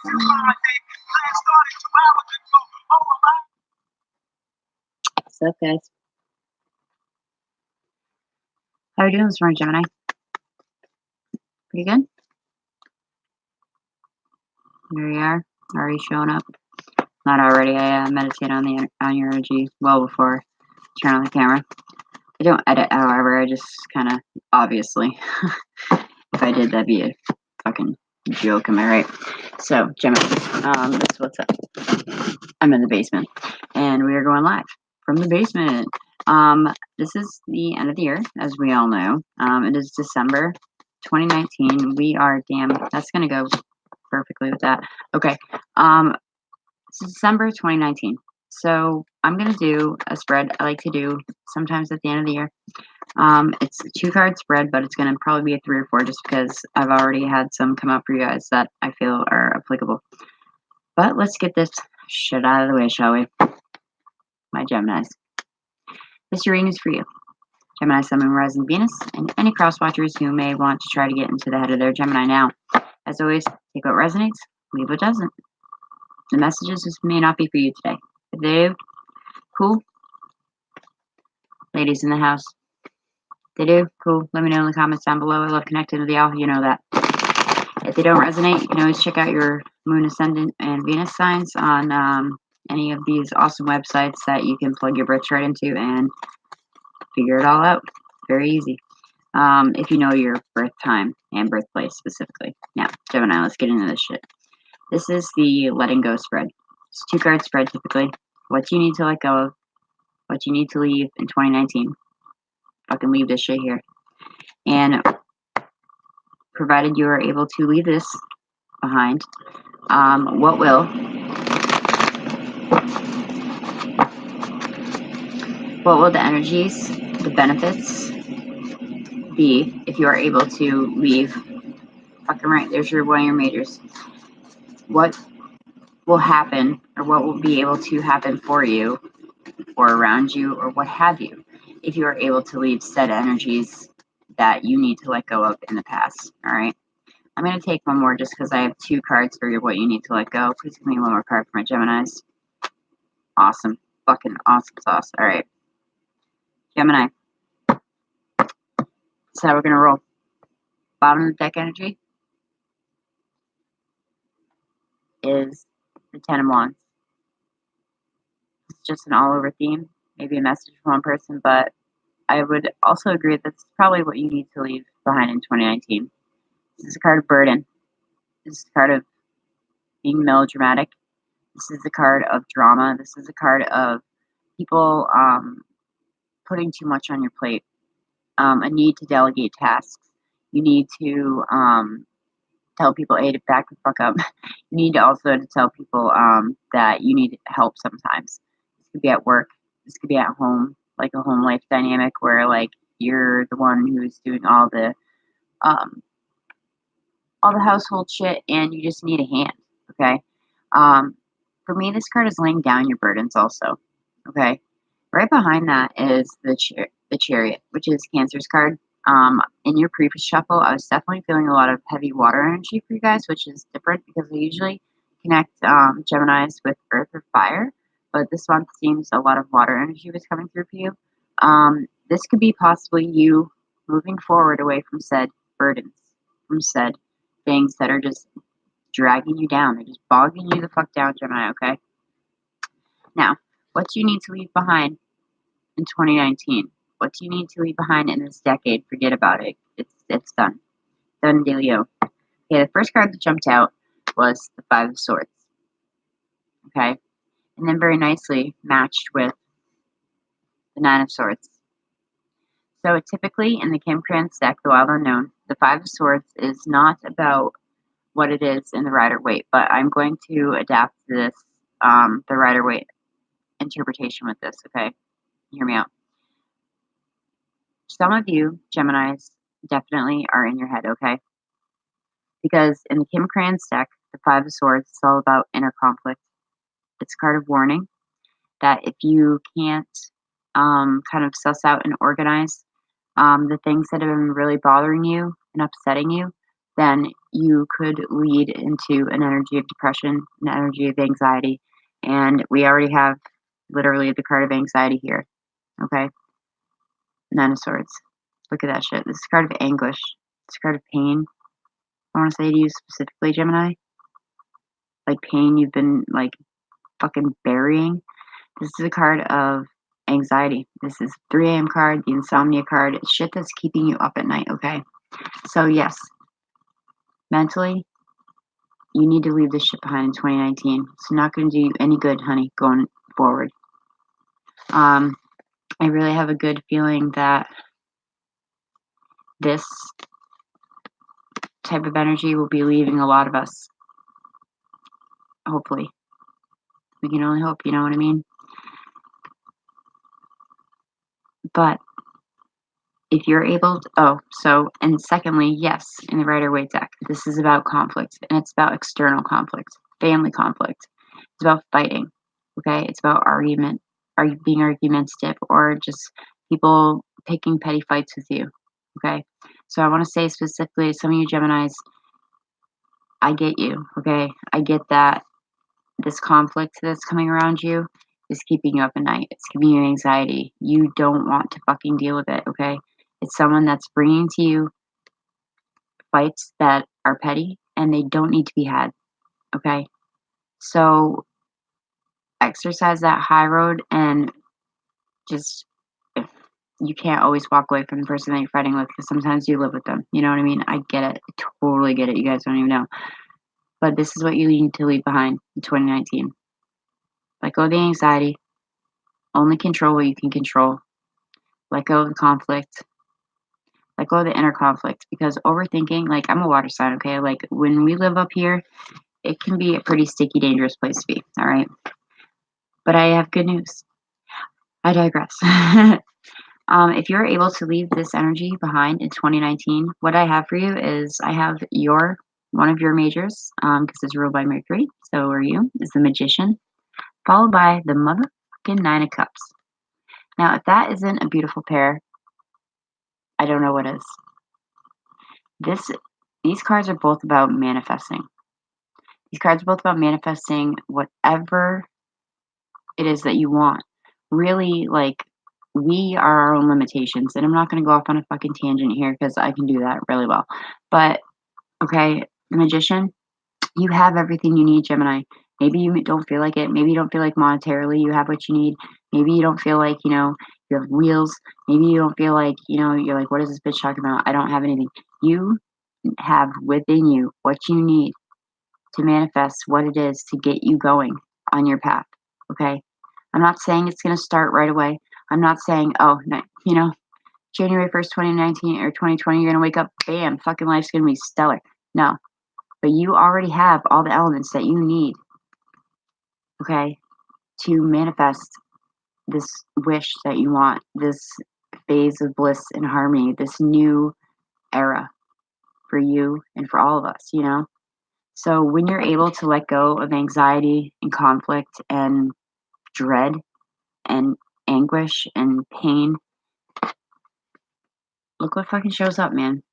What's up, guys? How are you doing this morning, Gemini? Pretty good? Here we are, already showing up. Not already. I meditate on your energy well before I turn on the camera. I don't edit, however. I just kind of, obviously, if I did, that'd be a fucking joke. Am I right? So, Gemini, this is what's up. I'm in the basement, and we are going live from the basement. This is the end of the year, as we all know. It is December 2019. We are, damn, that's gonna go perfectly with that. Okay. It's December 2019. So I'm gonna do a spread I like to do sometimes at the end of the year. It's a 2-card spread, but it's gonna probably be a 3 or 4 just because I've already had some come up for you guys that I feel are applicable. But let's get this shit out of the way, shall we? My Geminis. This reading is for you. Gemini, Sun, Moon, Rising, Venus, and any cross watchers who may want to try to get into the head of their Gemini now. As always, take what resonates, leave what doesn't. The messages just may not be for you today. If they do, cool. Ladies in the house, they do, cool. Let me know in the comments down below. I love connecting with y'all. You know that. If they don't resonate, you can always check out your Moon, Ascendant, and Venus signs on any of these awesome websites that you can plug your birth chart into and figure it all out. Very easy. If you know your birth time and birthplace specifically. Now, Gemini, let's get into this shit. This is the letting go spread. It's a 2-card spread typically. What you need to let go of, what you need to leave in 2019. Fucking leave this shit here. And provided you are able to leave this behind, what will the energies, the benefits be if you are able to leave? Fucking right, there's one of your majors. What will happen, or what will be able to happen for you or around you or what have you if you are able to leave said energies that you need to let go of in the past. All right, I'm going to take one more just because I have 2 cards for what you need to let go. Please give me one more card for my Geminis. Awesome, fucking awesome sauce. All right, Gemini, that's how we're going to roll. Bottom of the deck energy is the 10 of Wands. It's just an all-over theme, maybe a message for one person, but I would also agree that that's probably what you need to leave behind in 2019. This is a card of burden. This is a card of being melodramatic. This is a card of drama. This is a card of people putting too much on your plate. A need to delegate tasks. You need to tell people, hey, to back the fuck up. You need to also to tell people that you need help sometimes. This could be at work. This could be at home, like a home life dynamic where like you're the one who's doing all the household shit and you just need a hand. Okay. For me, this card is laying down your burdens also. Okay. Right behind that is the Chariot, which is Cancer's card. In your previous shuffle, I was definitely feeling a lot of heavy water energy for you guys, which is different because I usually connect Geminis with earth or fire, but this month seems a lot of water energy was coming through for you. This could be possibly you moving forward away from said burdens, from said things that are just dragging you down. They're just bogging you the fuck down, Gemini, okay? Now, what do you need to leave behind in 2019? What do you need to leave behind in this decade? Forget about it. It's done. Done dealio. Okay, the first card that jumped out was the 5 of Swords. Okay? And then very nicely matched with the 9 of Swords. So typically in the Kim Krantz deck, the Wild Unknown, the 5 of Swords is not about what it is in the Rider-Waite, but I'm going to adapt this, the Rider-Waite interpretation with this, okay? Hear me out. Some of you, Geminis, definitely are in your head, okay? Because in the Kim Krantz deck, the 5 of Swords is all about inner conflict. It's a card of warning that if you can't kind of suss out and organize the things that have been really bothering you and upsetting you, then you could lead into an energy of depression, an energy of anxiety. And we already have literally the card of anxiety here. Okay. Nine of Swords. Look at that shit. This is a card of anguish. It's a card of pain. I want to say to you specifically, Gemini, like pain you've been like fucking burying. This is a card of anxiety. This is 3 a.m. card, the insomnia card. It's shit that's keeping you up at night, okay? So yes, mentally, you need to leave this shit behind in 2019. It's not going to do you any good, honey, going forward. I really have a good feeling that this type of energy will be leaving a lot of us. Hopefully. We can only hope, you know what I mean? But if you're able to, and secondly, yes, in the Rider-Waite deck, this is about conflict, and it's about external conflict, family conflict. It's about fighting, okay? It's about argument, being argumentative, or just people picking petty fights with you, okay? So I want to say specifically, some of you Geminis, I get you, okay? I get that this conflict that's coming around you is keeping you up at night. It's giving you anxiety. You don't want to fucking deal with it, okay? It's someone that's bringing to you fights that are petty and they don't need to be had, okay? So exercise that high road and just you can't always walk away from the person that you're fighting with because sometimes you live with them. You know what I mean? I get it. I totally get it. You guys don't even know. But this is what you need to leave behind in 2019. Let go of the anxiety. Only control what you can control. Let go of the conflict. Let go of the inner conflict because overthinking, like I'm a water sign, okay? Like when we live up here, it can be a pretty sticky, dangerous place to be, all right? But I have good news. I digress. If you're able to leave this energy behind in 2019, what I have for you is I have one of your majors, because it's ruled by Mercury, so are you, is the Magician, followed by the motherfucking Nine of Cups. Now, if that isn't a beautiful pair, I don't know what is. These cards are both about manifesting. These cards are both about manifesting whatever it is that you want. Really, like, we are our own limitations. And I'm not going to go off on a fucking tangent here because I can do that really well. But, okay, the Magician, you have everything you need, Gemini. Maybe you don't feel like it. Maybe you don't feel like monetarily you have what you need. Maybe you don't feel like, you have wheels. Maybe you don't feel like, you're like, what is this bitch talking about? I don't have anything. You have within you what you need to manifest what it is to get you going on your path. Okay. I'm not saying it's going to start right away. I'm not saying, oh, no, January 1st, 2019 or 2020, you're going to wake up, bam, fucking life's going to be stellar. No. But you already have all the elements that you need, okay, to manifest this wish that you want, this phase of bliss and harmony, this new era for you and for all of us. So when you're able to let go of anxiety and conflict and dread and anguish and pain, look what fucking shows up, man.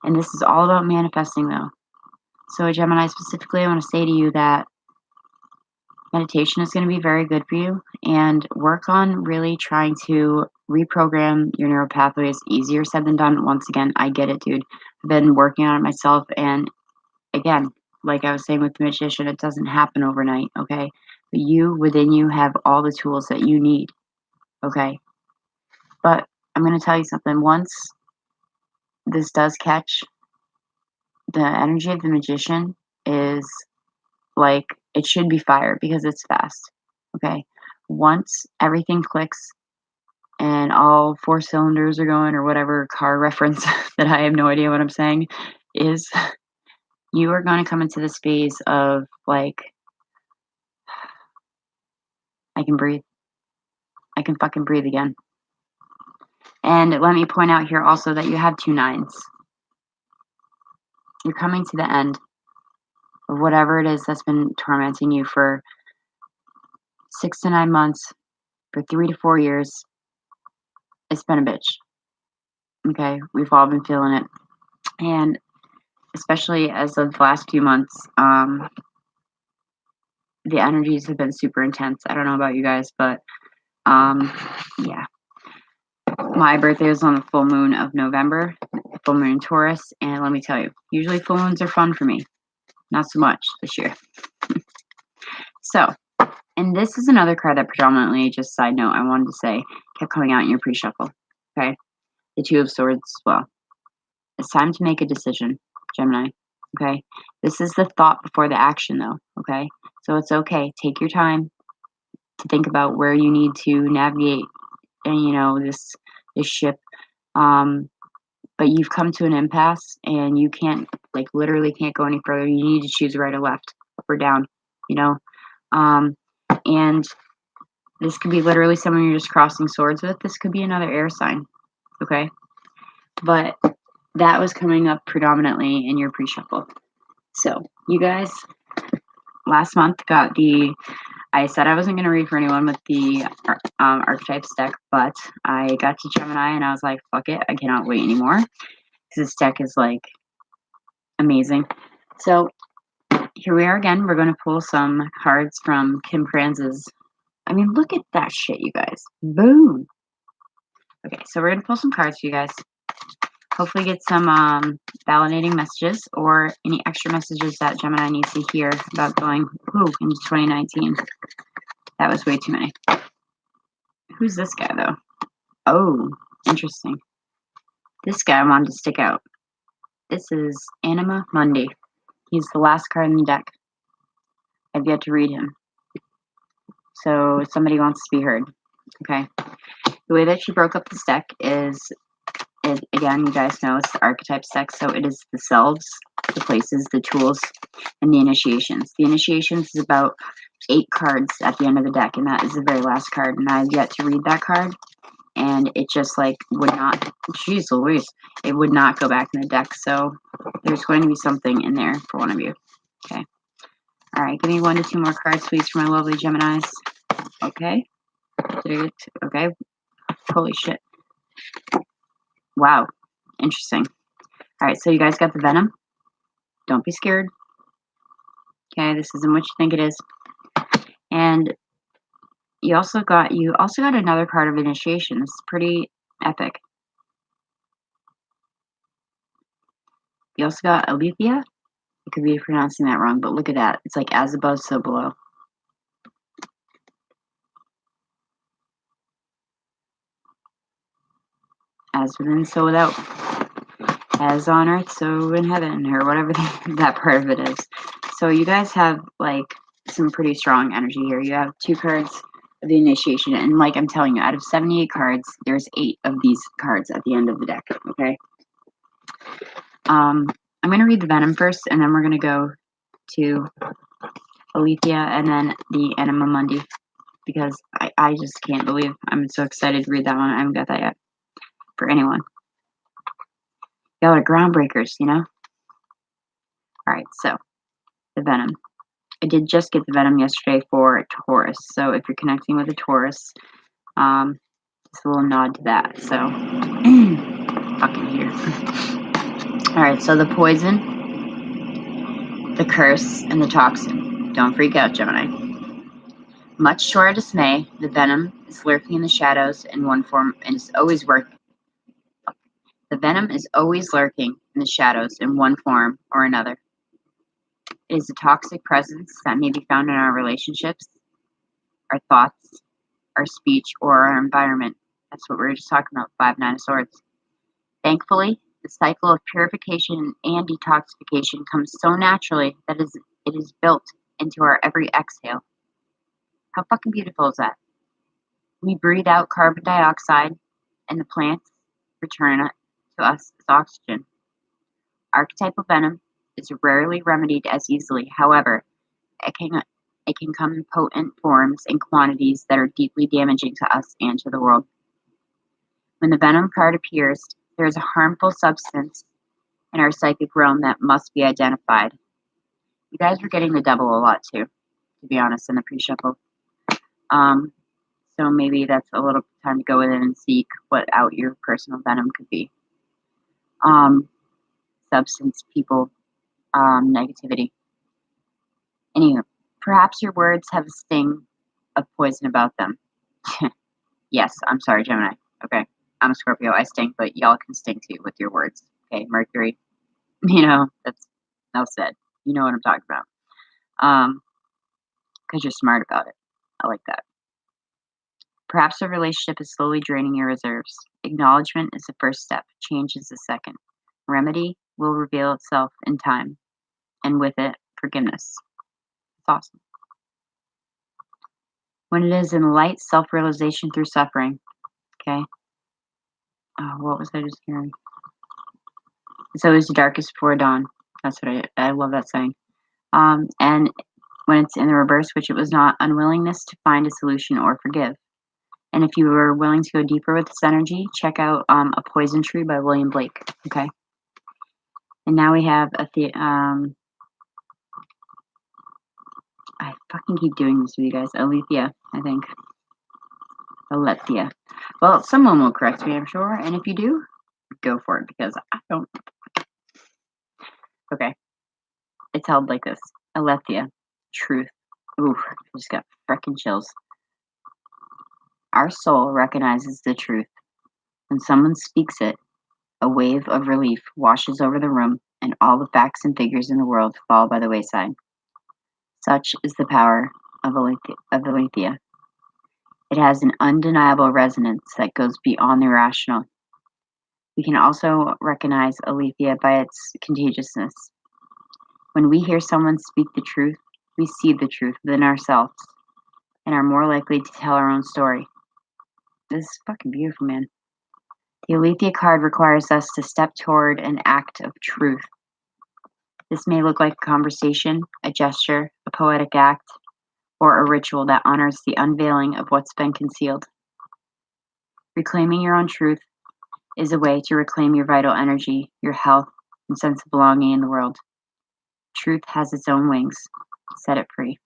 And this is all about manifesting, though. So, Gemini, specifically, I want to say to you that meditation is going to be very good for you and work on really trying to reprogram your neural pathways. Easier said than done. Once again, I get it, dude. I've been working on it myself. And again, like I was saying with the Magician, it doesn't happen overnight, okay? But you, within you, have all the tools that you need, okay? But I'm going to tell you something. Once this does catch, the energy of the Magician is like it should be fire because it's fast. Okay. Once everything clicks and all 4 cylinders are going, or whatever car reference that I have no idea what I'm saying is, you are going to come into this phase of like, I can breathe. I can fucking breathe again. And let me point out here also that you have 2 9s. You're coming to the end of whatever it is that's been tormenting you for 6 to 9 months, for 3 to 4 years. It's been a bitch. Okay, we've all been feeling it. And especially as of the last few months, the energies have been super intense. I don't know about you guys, but yeah. My birthday was on the full moon of November, full moon in Taurus, and let me tell you, usually full moons are fun for me. Not so much this year. So, and this is another card that predominantly, just side note, I wanted to say, kept coming out in your pre-shuffle. Okay? The Two of Swords as well. It's time to make a decision, Gemini. Okay? This is the thought before the action, though. Okay? So it's okay. Take your time to think about where you need to navigate, and this ship. Um, but you've come to an impasse, and you can't, like, literally can't go any further. You need to choose right or left, up or down. You know. And this could be literally someone you're just crossing swords with. This could be another air sign. Okay? But that was coming up predominantly in your pre-shuffle. So, you guys last month got I said I wasn't going to read for anyone with the Archetypes deck, but I got to Gemini and I was like, fuck it, I cannot wait anymore. Because this deck is, like, amazing. So, here we are again. We're going to pull some cards from Kim Kranz's. I mean, look at that shit, you guys. Boom. Okay, so we're going to pull some cards for you guys. Hopefully get some validating messages or any extra messages that Gemini needs to hear about going into 2019. That was way too many. Who's this guy, though? Oh, interesting. This guy wanted to stick out. This is Anima Mundi. He's the last card in the deck. I've yet to read him. So somebody wants to be heard. Okay. The way that she broke up this deck is, again, you guys know it's the Archetypes deck, so it is the selves, the places, the tools, and the initiations. The initiations is about 8 cards at the end of the deck, and that is the very last card, and I've yet to read that card, and it just, like, would not, jeez Louise, it would not go back in the deck, so there's going to be something in there for one of you. Okay. Alright, give me 1 to 2 more cards, please, for my lovely Geminis. Okay. Okay. Holy shit. Wow. Interesting. Alright, so you guys got the Venom. Don't be scared. Okay, this isn't what you think it is. And you also got another card of initiation. This is pretty epic. You also got Alethea. I could be pronouncing that wrong, but look at that. It's like as above, so below. As within, so without. As on earth, so in heaven, or whatever that part of it is. So you guys have, like, some pretty strong energy here. You have 2 cards of the initiation, and, like, I'm telling you, out of 78 cards, there's 8 of these cards at the end of the deck, okay? I'm going to read the Venom first, and then we're going to go to Alethea, and then the Anima Mundi, because I just can't believe I'm so excited to read that one. I haven't got that yet for anyone. Y'all are groundbreakers, you know? Alright, so, the Venom. I did just get the Venom yesterday for Taurus, so if you're connecting with a Taurus, just a little nod to that, so, fucking here. Alright, so the poison, the curse, and the toxin. Don't freak out, Gemini. Much to our dismay, the Venom is lurking in the shadows in one form and is always working. The Venom is always lurking in the shadows in one form or another. It is a toxic presence that may be found in our relationships, our thoughts, our speech, or our environment. That's what we were just talking about, 5-9 of Swords. Thankfully, the cycle of purification and detoxification comes so naturally that it is built into our every exhale. How fucking beautiful is that? We breathe out carbon dioxide, and the plants return it to us as oxygen. Archetypal venom is rarely remedied as easily. However, it can come in potent forms and quantities that are deeply damaging to us and to the world. When the venom card appears, there is a harmful substance in our psychic realm that must be identified. You guys were getting the devil a lot too, to be honest, in the pre-shuffle. So maybe that's a little time to go in and seek what out your personal venom could be. substance, people, negativity. Anywho, perhaps your words have a sting of poison about them. Yes, I'm sorry, Gemini. Okay. I'm a Scorpio. I stink, but y'all can stink too with your words. Okay, Mercury. That's enough said. You know what I'm talking about. Because you're smart about it. I like that. Perhaps a relationship is slowly draining your reserves. Acknowledgement is the first step, change is the second. Remedy will reveal itself in time, and with it, forgiveness. It's awesome. When it is in light, self realization through suffering. Okay. Oh, what was I just hearing? It's always the darkest before dawn. That's what I love that saying. And when it's in the reverse, which it was not, unwillingness to find a solution or forgive. And if you were willing to go deeper with this energy, check out A Poison Tree by William Blake. Okay. And now we have I fucking keep doing this with you guys. Alethea, I think. Alethea. Well, someone will correct me, I'm sure. And if you do, go for it because I don't. Okay. It's held like this. Alethea. Truth. Ooh, I just got freaking chills. Our soul recognizes the truth. When someone speaks it, a wave of relief washes over the room, and all the facts and figures in the world fall by the wayside. Such is the power of Alethea. It has an undeniable resonance that goes beyond the rational. We can also recognize Alethea by its contagiousness. When we hear someone speak the truth, we see the truth within ourselves and are more likely to tell our own story. This is fucking beautiful, man. The Alethea card requires us to step toward an act of truth. This may look like a conversation, a gesture, a poetic act, or a ritual that honors the unveiling of what's been concealed. Reclaiming your own truth is a way to reclaim your vital energy, your health, and sense of belonging in the world. Truth has its own wings. Set it free.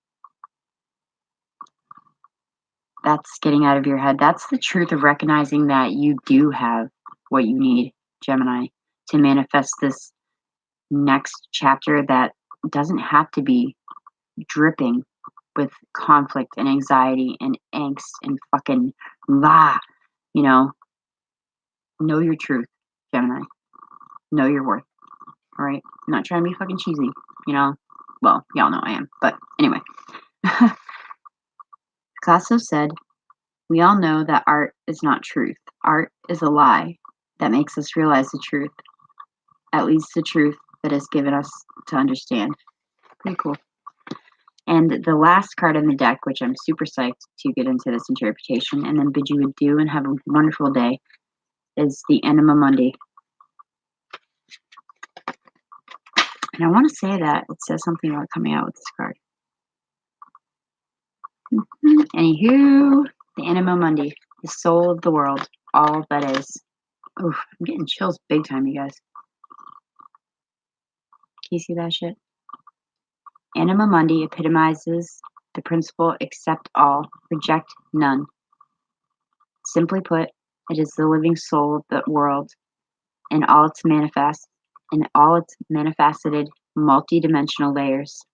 That's getting out of your head. That's the truth of recognizing that you do have what you need, Gemini, to manifest this next chapter that doesn't have to be dripping with conflict and anxiety and angst and fucking blah. Know your truth, Gemini. Know your worth. All right? I'm not trying to be fucking cheesy, Well, y'all know I am. But anyway. Picasso said, "We all know that art is not truth. Art is a lie that makes us realize the truth, at least the truth that is given us to understand." Pretty cool. And the last card in the deck, which I'm super psyched to get into this interpretation and then bid you adieu and have a wonderful day, is the Enema Mundi. And I want to say that it says something about coming out with this card. Anywho, the Enema Mundi, the soul of the world, all that is. Oof, I'm getting chills big time, you guys. Can you see that shit? Anima Mundi epitomizes the principle accept all, reject none. Simply put, it is the living soul of the world in all its manifested multi-dimensional layers,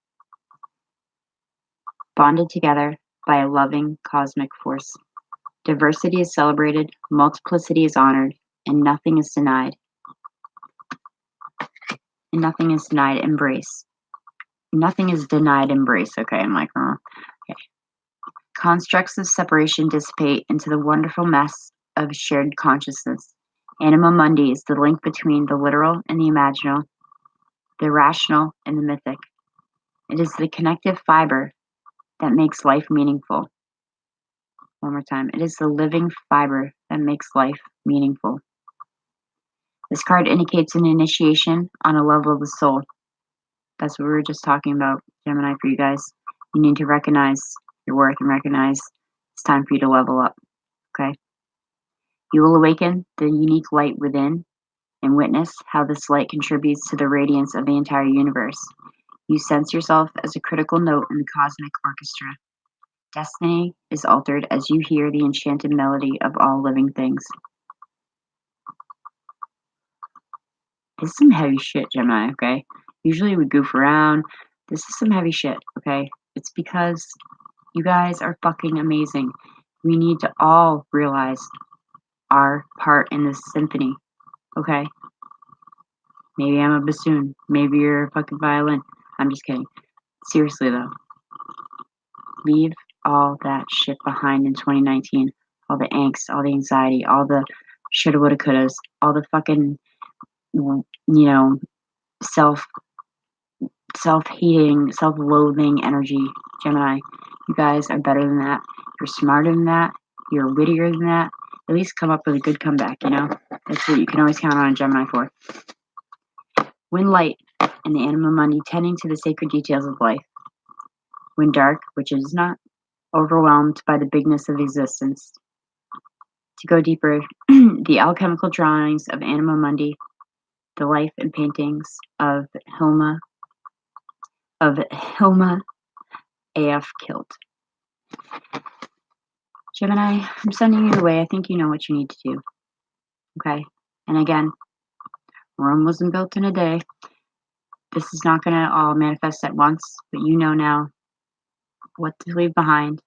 bonded together by a loving cosmic force. Diversity is celebrated, multiplicity is honored, and nothing is denied. Embrace. Nothing is denied embrace. Okay, I'm like, okay. Constructs of separation dissipate into the wonderful mess of shared consciousness. Anima Mundi is the link between the literal and the imaginal, the rational and the mythic. It is the connective fiber that makes life meaningful. One more time. It is the living fiber that makes life meaningful. This card indicates an initiation on a level of the soul. That's what we were just talking about, Gemini, for you guys. You need to recognize your worth and recognize it's time for you to level up. Okay? You will awaken the unique light within and witness how this light contributes to the radiance of the entire universe. You sense yourself as a critical note in the cosmic orchestra. Destiny is altered as you hear the enchanted melody of all living things. This is some heavy shit, Gemini, okay? Usually we goof around. This is some heavy shit, okay? It's because you guys are fucking amazing. We need to all realize our part in this symphony, okay? Maybe I'm a bassoon. Maybe you're a fucking violin. I'm just kidding. Seriously, though, leave all that shit behind in 2019. All the angst, all the anxiety, all the shoulda, woulda, couldas, all the fucking, self self-hating, self-loathing energy, Gemini. You guys are better than that. You're smarter than that. You're wittier than that. At least come up with a good comeback. That's what you can always count on a Gemini for. When light in the Anima Mundi, tending to the sacred details of life. When dark, which is not overwhelmed by the bigness of existence. To go deeper, the alchemical drawings of Anima Mundi, the life and paintings of Hilma A.F. Kilt. Gemini, I'm sending you away. I think you know what you need to do. Okay? And again, Rome wasn't built in a day. This is not going to all manifest at once, but you know now what to leave behind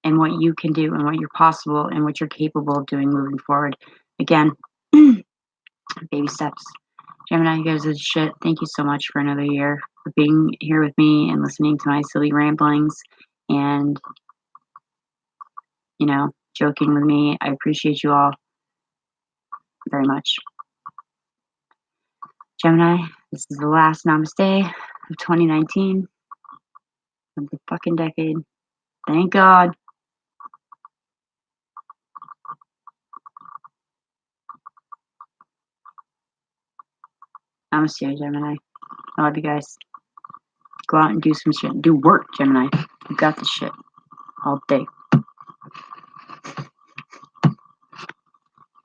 and what you can do and what you're possible and what you're capable of doing moving forward. Again, baby steps. Gemini, you guys are shit. Thank you so much for another year, for being here with me and listening to my silly ramblings and, joking with me. I appreciate you all very much. Gemini, this is the last namaste of 2019, of the fucking decade. Thank God. Namaste, Gemini. I love you guys. Go out and do some shit. Do work, Gemini. You got this shit all day.